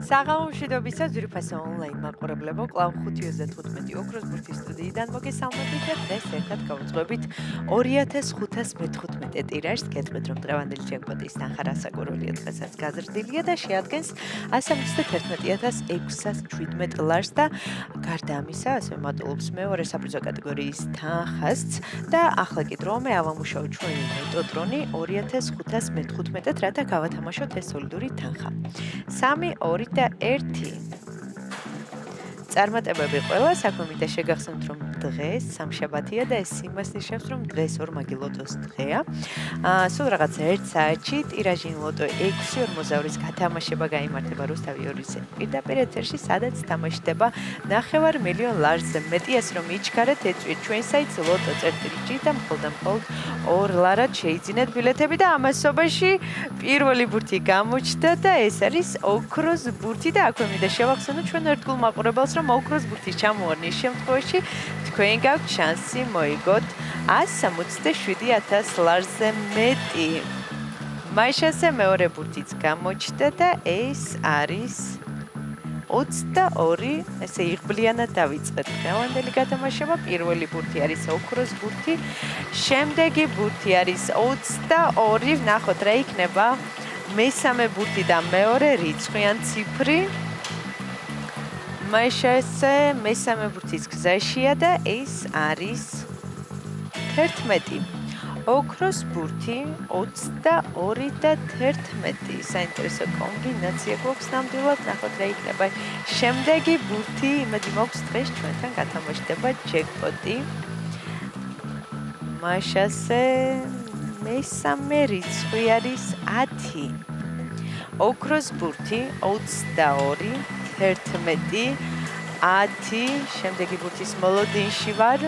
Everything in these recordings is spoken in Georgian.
საღამო მშვიდობისა ძვირფასო ონლაინ მაყურებლებო, კვლავ 5:35 ოქროს ბურთის სტუდიიდან მოგესალმებით და დღეს ერთად გავუძღვებით 2515 ტირაჟს. გეტყვით, რომ დღევანდელი ჯეკპოტის თანხა რასაკვირველია დღესაც გაზრდილია და შეადგენს 171,617 ლარს და გარდა ამისა, ასევე მატულობს მეორე საპრიზო კატეგორიის თანხასც და ახლა კი დროა ავამუშაო ჩვენი მეტოტრონი 2515-ად, რათა გავათამაშოთ ეს სოლიდური თანხა. 3, 2 და 1. წარმატებები ყველა, საქმე მინდა შეგახსენოთ, რომ დღეს სამშაბათია და ეს იმას ნიშნავს, რომ დღეს ორმაგი ლოტოს დღეა. სულ რაღაც 1 საათში ტირაჟი ლოტო 6.40-ის გათამაშება გაიმართება რუსთავი 2-ის პირდაპირ ეთერში, სადაც თამაშდება 9 მილიონ ლარზე. მეტი ასე რომ იჩქარეთ, ეწვიეთ ჩვენ საიტს loto.gr და მხოლოდ 2 ლარად შეიძინეთ ბილეთები და ამასობაში პირველი ბურთი გამოჩნდა და ეს არის ოქროს ბურთი და აქვე მინდა შევახსენოთ ჩვენ ერთგულ მაყურებელს, რომ ოქროს ბურთის ჩამოვარდნის შემთხვევაში თქვენ გაქვთ შანსი მოიგოთ 167,000 ლარზე მეტი. მაიშასე მეორე ბურთიც გამოჩნდა და ეს არის 22, ესე იღბლიანად დავიწყეთ დღევანდელი გათამაშება. პირველი ბურთი არის ოქროს ბურთი, შემდეგი ბურთი არის 22, ვნახოთ რა იქნება მესამე ბურთი და მეორე რიცხვიან ციფრი. მაიშასე მესამე ბურთის გზაშია და ეს არის 11. ოქროს ბურთი 22 და 11. საინტერესო კომბინაცია გვაქვს ნამდვილად, ნახოთ რა იქნება. შემდეგი ბურთი, იმედი მაქვს დღეს ჩვენთან გათამაშდება ჯეკპოტი. მაიშასე მესამე რიცხვი არის 10. ოქროს ბურთი 22, 11, 10, შემდეგი ბურთის მოლოდინში ვარ.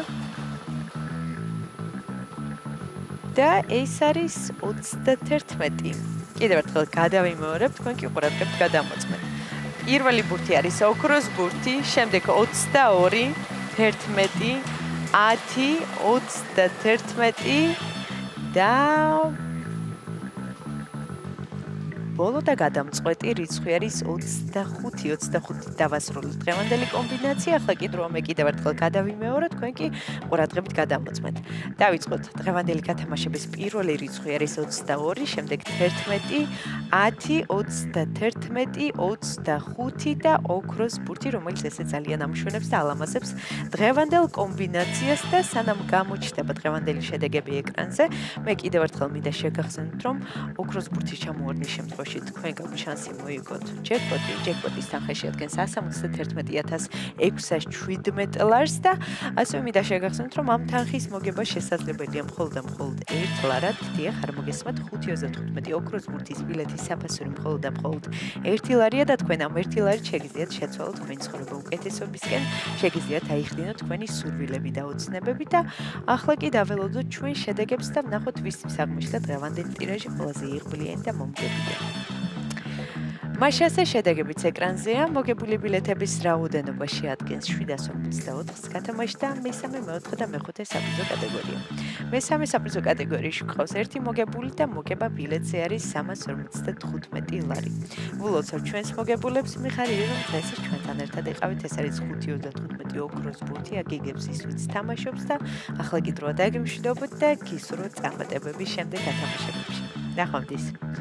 და ეს არის 31. კიდევ ერთხელ გადავიმეორებ, თქვენ კი ყურადღებთ გადამოწმეთ. პირველი ბურთი არის ოქროს ბურთი, შემდეგ 22, 11, 10, 31 და ბოლო და გადამწყვეტი რიცხვი არის 25 დავასრულოთ დღევანდელი კომბინაცია. ახლა კი დროა მე კიდევ ერთხელ გადავიმეორო, თქვენ კი ყურადღებით გადამოწმეთ. დავიწყოთ დღევანდელი გათამაშების პირველი რიცხვი არის 22, შემდეგ 11, 10, 31, 25 და ოქროს ბურთი, რომელიც ესე ძალიან ამშვენებს და ალამაზებს დღევანდელ კომბინაციას და სანამ გამოჩნდება დღევანდელი შედეგები ეკრანზე, მე კიდევ ერთხელ მინდა შეგახსენოთ, რომ ოქროს ბურთის ჩამოვარდნის შემთხვევაში თქვენ გაქვთ შანსი მოიგოთ ჯეკპოტი. ჯეკპოტის თანხა შეადგენს 171,617 ლარს და ასევე მინდა შეგახსენოთ, რომ ამ თანხის მოგება შესაძლებელია მხოლოდ 1 ლარად. დიახ, არ მოგესმათ, 5.35 ოქროს ბურთის ბილეთის საფასური მხოლოდ 1 ლარია და თქვენ ამ 1 ლარით შეგიძლიათ შეცვალოთ თქვენი ცხოვრება უკეთესობისკენ, შეგიძლიათ აიხდინოთ თქვენი სურვილები და ოცნებები და ახლა კი დაველოდოთ ჩვენ შედეგებს და ვნახოთ ვისთვის აღმოჩნდა დღევანდელი ტირაჟი ყველაზე იღბლიანი და მომგებიანი. მაიშასე შედეგებიც ეკრანზეა. მოგებული ბილეთების რაოდენობა შეადგენს 754-ს გათამაშდა მესამე, მეოთხე და მეხუთე საპრიზო კატეგორია. მესამე საპრიზო კატეგორიაში გვყავს 1 მოგებული და მოგება ბილეთზე არის 355 ლარი. ვილოცავ ჩვენს მოგებულებს, მიხარია რომ დღეს ჩვენთან ერთად იყავით. ეს არის 5.35 ოქროს ბურთი, აგიგებს ის ვინც თამაშობს და ახლა კი დროა დაგემშვიდობოთ და გისურვოთ წარმატებები შემდეგ გათამაშებებში. ნახვამდის.